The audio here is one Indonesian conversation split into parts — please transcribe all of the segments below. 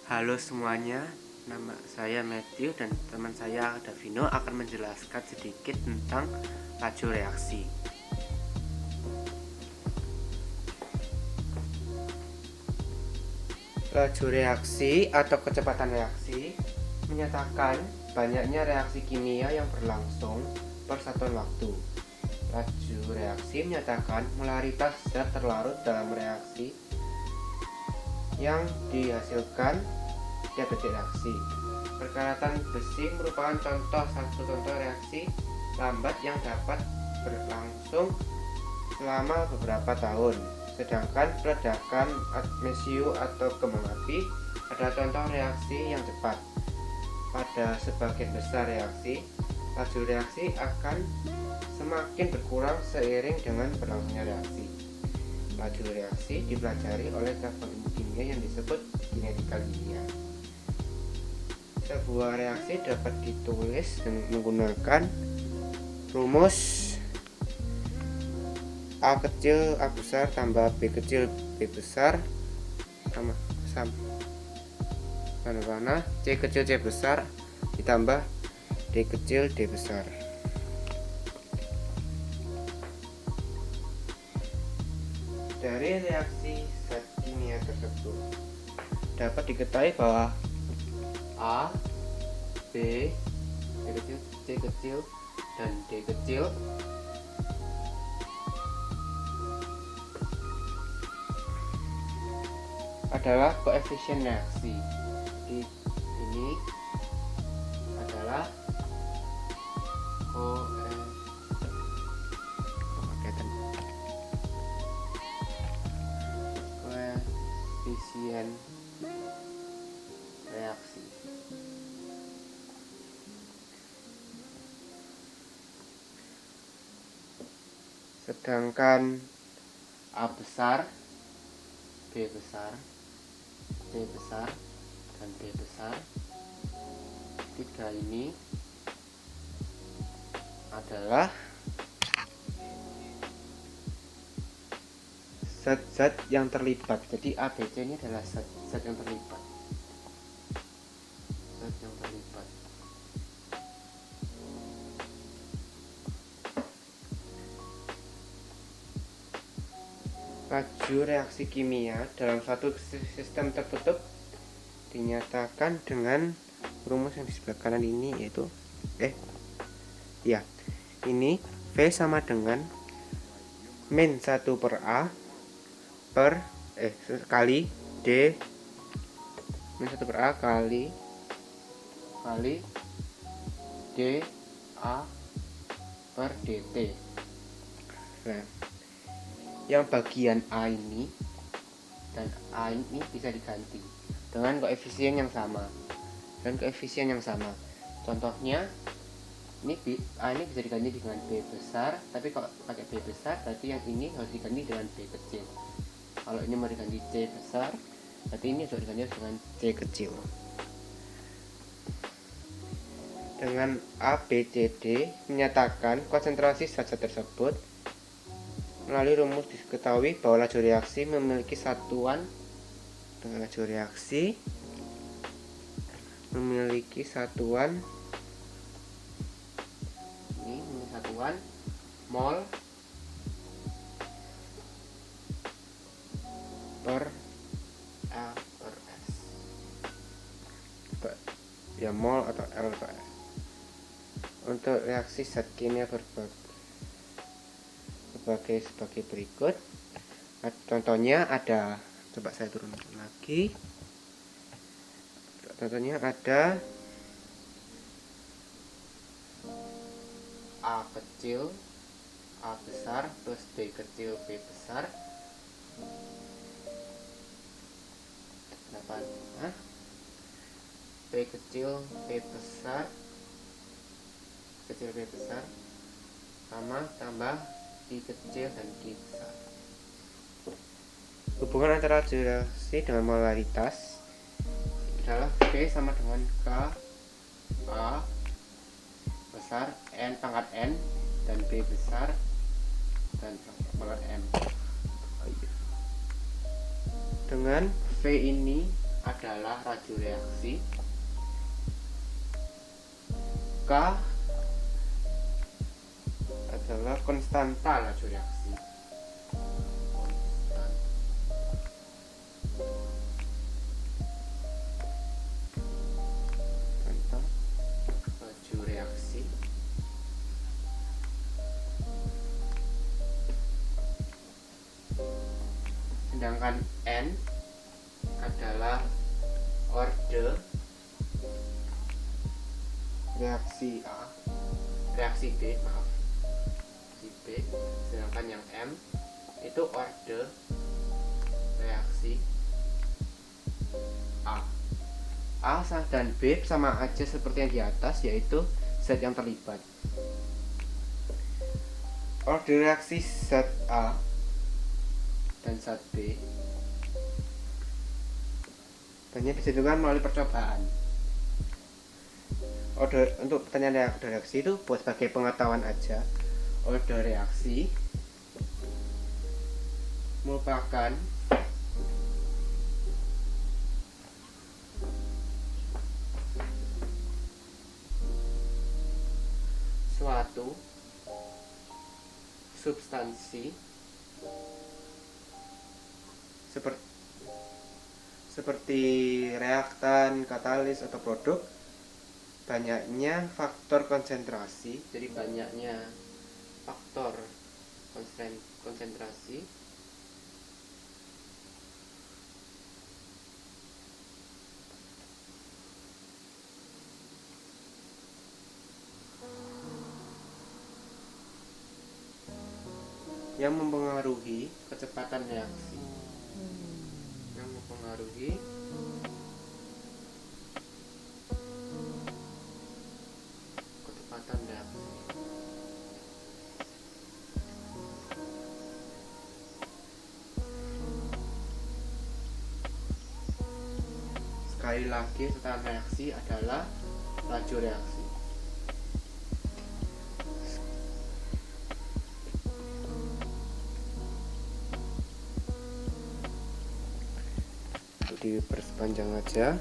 Halo semuanya, nama saya Matthew dan teman saya Davino akan menjelaskan sedikit tentang laju reaksi. Laju reaksi atau kecepatan reaksi menyatakan banyaknya reaksi kimia yang berlangsung per satuan waktu. Laju reaksi menyatakan molaritas zat terlarut dalam reaksi yang dihasilkan tiap detik reaksi. Perkaratan besi merupakan satu contoh reaksi lambat yang dapat berlangsung selama beberapa tahun. Sedangkan peledakan magnesium atau kembang api adalah contoh reaksi yang cepat. Pada sebagian besar reaksi, laju reaksi akan semakin berkurang seiring dengan berlangsungnya reaksi. Laju reaksi dipelajari oleh cabang ilmu kimia yang disebut kinetika kimia. Sebuah reaksi dapat ditulis dengan menggunakan rumus A kecil A besar tambah B kecil B besar sama C kecil C besar ditambah D kecil D besar. Dari reaksi zat kimia tersebut dapat diketahui bahwa A, B, B kecil, C kecil, dan D kecil adalah koefisien reaksi. Ini adalah koefisien reaksi. Sedangkan A besar, B besar, C besar, dan D besar, tiga ini adalah zat-zat yang terlibat. Jadi A, B, C ini adalah zat yang terlibat. Zat yang terlibat. Laju reaksi kimia dalam suatu sistem tertutup dinyatakan dengan rumus yang di sebelah kanan ini, yaitu ini V sama dengan min 1 per A per kali D min 1 per A kali D A per DT. Nah, yang bagian A ini dan A ini bisa diganti dengan koefisien yang sama Contohnya ini A ini bisa diganti dengan B besar, tapi kalau pakai B besar berarti yang ini harus diganti dengan B kecil. Kalau ini mau diganti C besar, berarti ini harus diganti dengan C kecil. Dengan A, B, C, D menyatakan konsentrasi zat-zat tersebut. Melalui rumus diketahui bahwa laju reaksi memiliki satuan dengan laju reaksi memiliki satuan mol per L per S, ya mol atau L per S. Untuk reaksi zat kimia sebagai berikut. Contohnya ada, coba saya turunkan lagi. Contohnya ada A kecil A besar plus B kecil B besar B kecil B besar sama tambah I kecil dan D besar. Hubungan antara laju reaksi dengan molaritas adalah V sama dengan K A besar N pangkat N dan B besar dan pangkat M. Dengan V ini adalah laju reaksi. K adalah konstanta laju reaksi. Konstanta laju reaksi. Sedangkan N adalah orde reaksi A, reaksi B, maaf, reaksi B. Sedangkan yang M itu orde reaksi A. A dan B sama aja seperti yang di atas, yaitu zat yang terlibat. Orde reaksi zat A dan zat B banyak ditentukan melalui percobaan. Untuk pertanyaan orde reaksi itu buat sebagai pengetahuan aja. Orde reaksi merupakan suatu substansi seperti reaktan, katalis, atau produk, banyaknya faktor konsentrasi. Jadi banyaknya faktor konsentrasi yang mempengaruhi kecepatan reaksi. Yang mempengaruhi kecepatan reaksi. Sekali lagi, tekanan reaksi adalah laju reaksi. Diperpanjang aja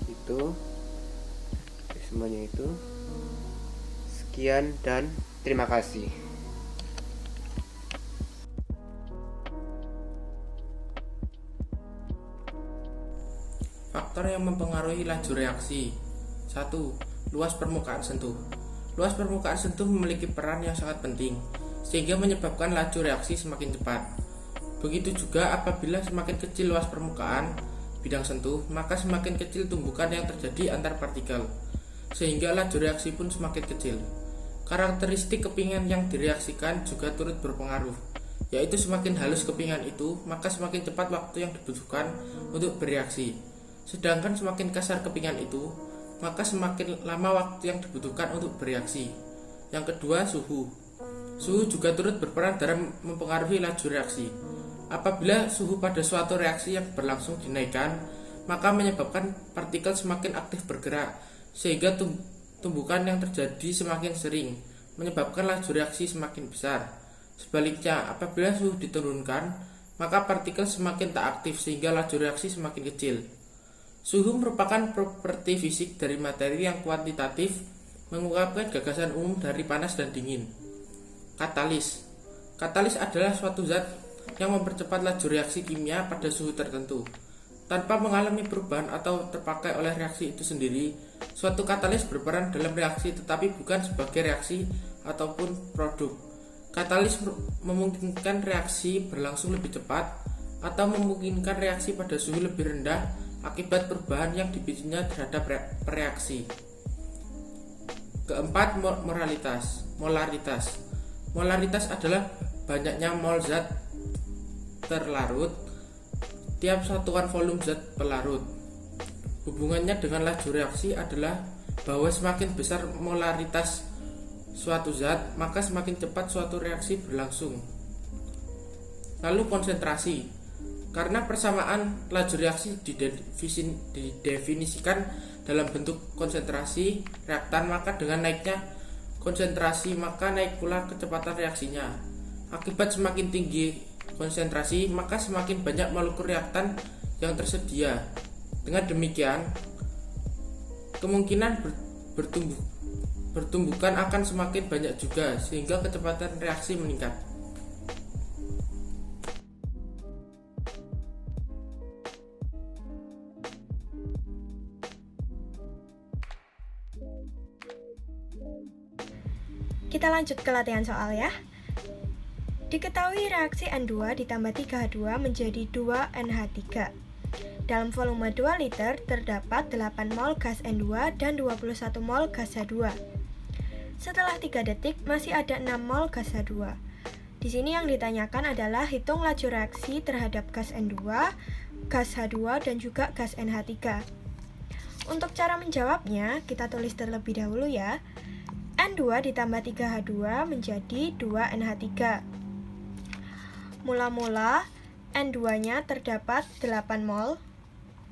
itu semuanya itu. Sekian dan terima kasih. Faktor yang mempengaruhi laju reaksi. 1. Luas permukaan sentuh. Luas permukaan sentuh memiliki peran yang sangat penting sehingga menyebabkan laju reaksi semakin cepat. Begitu juga apabila semakin kecil luas permukaan bidang sentuh, maka semakin kecil tumbukan yang terjadi antar partikel, sehingga laju reaksi pun semakin kecil. Karakteristik kepingan yang direaksikan juga turut berpengaruh, yaitu semakin halus kepingan itu, maka semakin cepat waktu yang dibutuhkan untuk bereaksi. Sedangkan semakin kasar kepingan itu, maka semakin lama waktu yang dibutuhkan untuk bereaksi. Yang kedua, suhu. Suhu juga turut berperan dalam mempengaruhi laju reaksi. Apabila suhu pada suatu reaksi yang berlangsung dinaikkan, maka menyebabkan partikel semakin aktif bergerak, sehingga tumbukan yang terjadi semakin sering, menyebabkan laju reaksi semakin besar. Sebaliknya, apabila suhu diturunkan, maka partikel semakin tak aktif, sehingga laju reaksi semakin kecil. Suhu merupakan properti fisik dari materi yang kuantitatif, mengungkapkan gagasan umum dari panas dan dingin. Katalis. Katalis adalah suatu zat yang mempercepat laju reaksi kimia pada suhu tertentu. Tanpa mengalami perubahan atau terpakai oleh reaksi itu sendiri, suatu katalis berperan dalam reaksi tetapi bukan sebagai reaksi ataupun produk. Katalis memungkinkan reaksi berlangsung lebih cepat atau memungkinkan reaksi pada suhu lebih rendah akibat perubahan yang dipicunya terhadap reaksi. Keempat, molaritas. Molaritas adalah banyaknya mol zat terlarut tiap satuan volume zat pelarut. Hubungannya dengan laju reaksi adalah bahwa semakin besar molaritas suatu zat, maka semakin cepat suatu reaksi berlangsung. Lalu konsentrasi. Karena persamaan laju reaksi didefinisikan dalam bentuk konsentrasi reaktan, maka dengan naiknya konsentrasi maka naik pula kecepatan reaksinya. Akibat semakin tinggi konsentrasi, maka semakin banyak molekul reaktan yang tersedia. Dengan demikian, kemungkinan bertumbukan akan semakin banyak juga, sehingga kecepatan reaksi meningkat. Kita lanjut ke latihan soal ya. Diketahui reaksi N2 ditambah 3H2 menjadi 2NH3. Dalam volume 2 liter terdapat 8 mol gas N2 dan 21 mol gas H2. Setelah 3 detik masih ada 6 mol gas H2. Di sini yang ditanyakan adalah hitung laju reaksi terhadap gas N2, gas H2 dan juga gas NH3. Untuk cara menjawabnya, kita tulis terlebih dahulu ya. N2 ditambah 3H2 menjadi 2NH3. Mula-mula N2-nya terdapat 8 mol.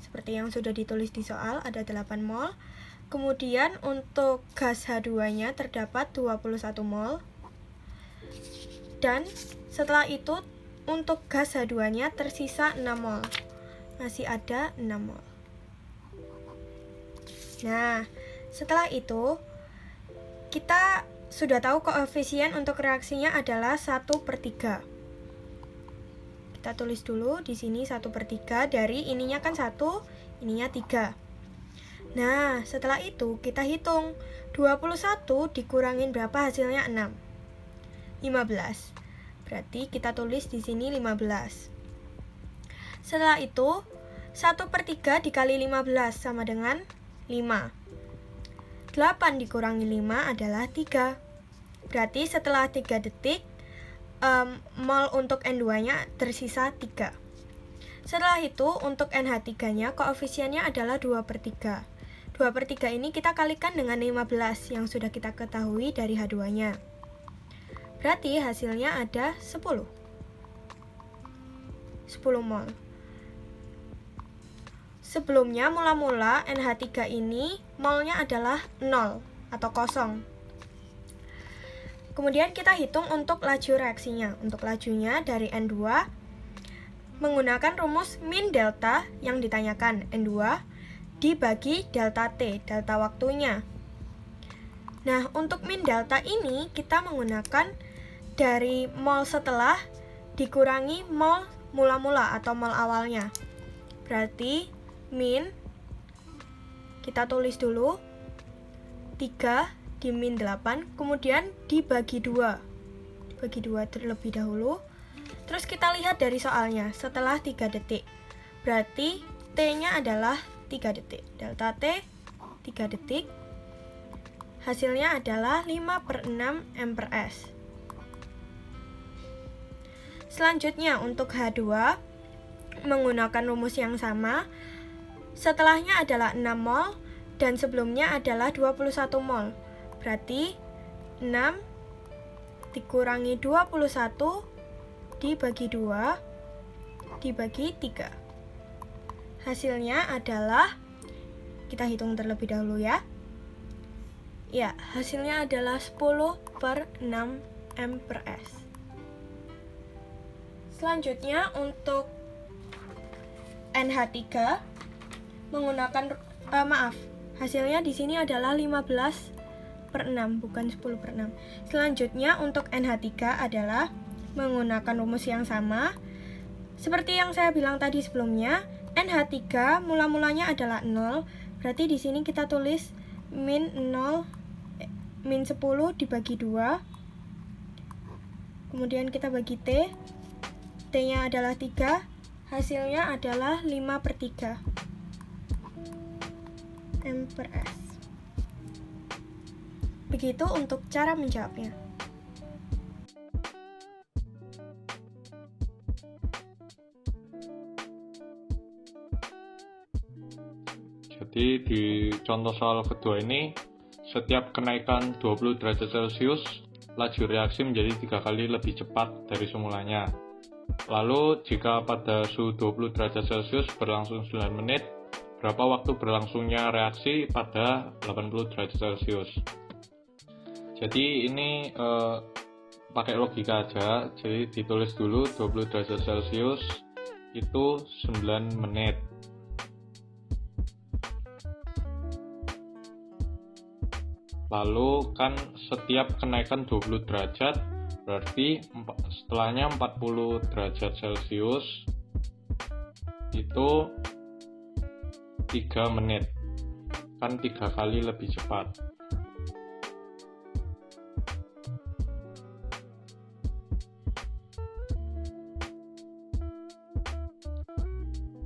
Seperti yang sudah ditulis di soal, ada 8 mol. Kemudian untuk gas H2-nya terdapat 21 mol. Dan setelah itu untuk gas H2-nya tersisa 6 mol. Masih ada 6 mol. Nah, setelah itu kita sudah tahu koefisien untuk reaksinya adalah 1/3. Kita tulis dulu di sini 1/3 dari ininya kan 1, ininya 3. Nah, setelah itu kita hitung 21 dikurangin berapa hasilnya 6. 15. Berarti kita tulis di sini 15. Setelah itu 1/3 dikali 15 sama dengan 5. 8 dikurangi 5 adalah 3. Berarti setelah 3 detik mol untuk N2-nya tersisa 3. Setelah itu untuk NH3-nya koefisiennya adalah 2/3. 2/3 ini kita kalikan dengan 15 yang sudah kita ketahui dari H2-nya. Berarti hasilnya ada 10. 10 mol. Sebelumnya mula-mula NH3 ini molnya adalah 0 atau kosong. Kemudian kita hitung untuk laju reaksinya. Untuk lajunya dari N2 menggunakan rumus min delta yang ditanyakan, N2 dibagi delta T, delta waktunya. Nah, untuk min delta ini kita menggunakan dari mol setelah dikurangi mol mula-mula atau mol awalnya. Berarti min, kita tulis dulu 3 di min 8, kemudian dibagi 2. Dibagi 2 terlebih dahulu. Terus kita lihat dari soalnya, setelah 3 detik. Berarti T-nya adalah 3 detik. Delta T 3 detik. Hasilnya adalah 5/6 M/S. Selanjutnya untuk H2 menggunakan rumus yang sama. Setelahnya adalah 6 mol dan sebelumnya adalah 21 mol. Berarti 6 dikurangi 21 dibagi 2 dibagi 3. Hasilnya adalah, kita hitung terlebih dahulu ya. Ya, hasilnya adalah 10/6 M/S. Selanjutnya untuk NH3 menggunakan hasilnya di sini adalah 15/6 bukan 10/6. Selanjutnya untuk NH3 adalah menggunakan rumus yang sama. Seperti yang saya bilang tadi sebelumnya, NH3 mula-mulanya adalah 0. Berarti di sini kita tulis min 10 dibagi 2. Kemudian kita bagi T. T-nya adalah 3. Hasilnya adalah 5/3 M/S. Begitu untuk cara menjawabnya. Jadi di contoh soal kedua ini, setiap kenaikan 20 derajat Celcius, laju reaksi menjadi 3 kali lebih cepat dari semulanya. Lalu jika pada suhu 20 derajat Celcius berlangsung 9 menit, berapa waktu berlangsungnya reaksi pada 80 derajat Celcius? Jadi ini pakai logika aja. Jadi ditulis dulu 20 derajat Celcius itu 9 menit. Lalu kan setiap kenaikan 20 derajat berarti setelahnya 40 derajat Celcius itu 3 menit. Kan 3 kali lebih cepat.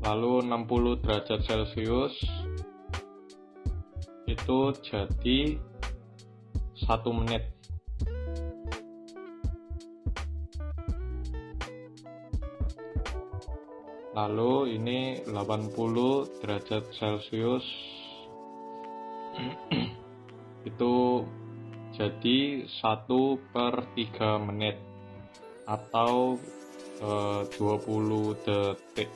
Lalu 60 derajat Celcius itu jadi 1 menit. Lalu ini 80 derajat Celcius itu jadi 1/3 menit atau 20 detik.